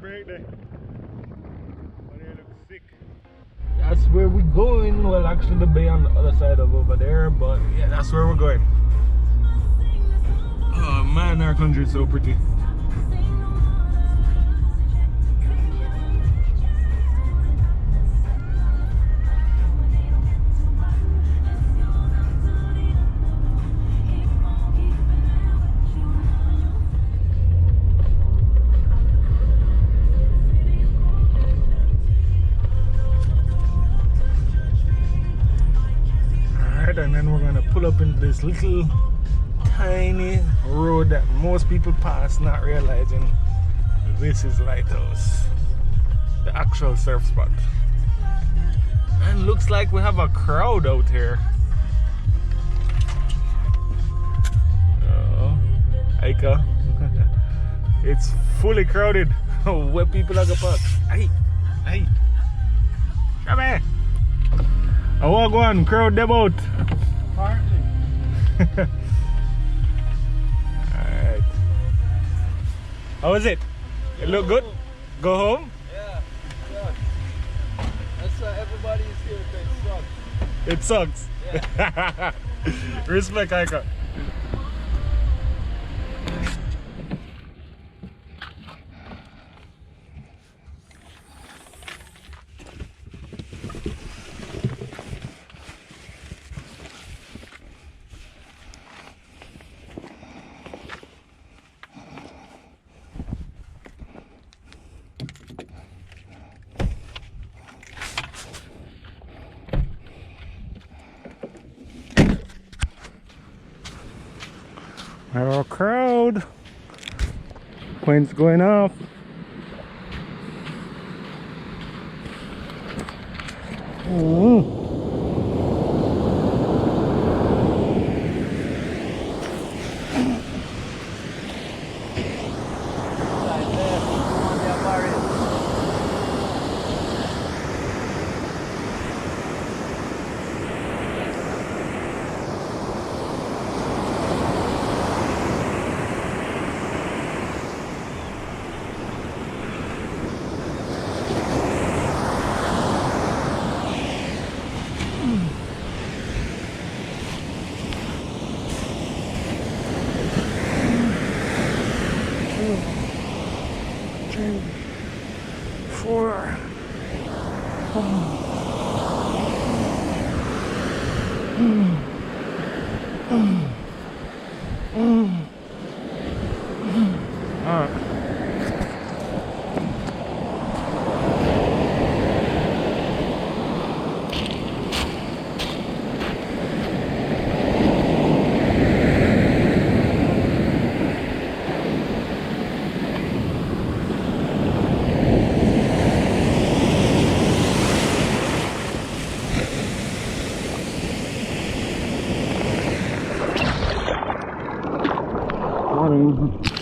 break there. But they look sick. That's where we're going. Well, actually the bay on the other side of over there, but yeah, that's where we're going. Oh man, our country is so pretty. And then we're gonna pull up into this little tiny road that most people pass, not realizing this is Lighthouse, the actual surf spot. And looks like we have a crowd out here. Oh, Aika. It's fully crowded. Where people are gonna park. Hey, hey, come here. I walk one crowd them out. Partly. Alright. How was it? It look good? Go home? Yeah, it sucks. That's why everybody is here because it sucks. It sucks. Yeah. Respect, Aika. Our crowd. Points going off. Morning.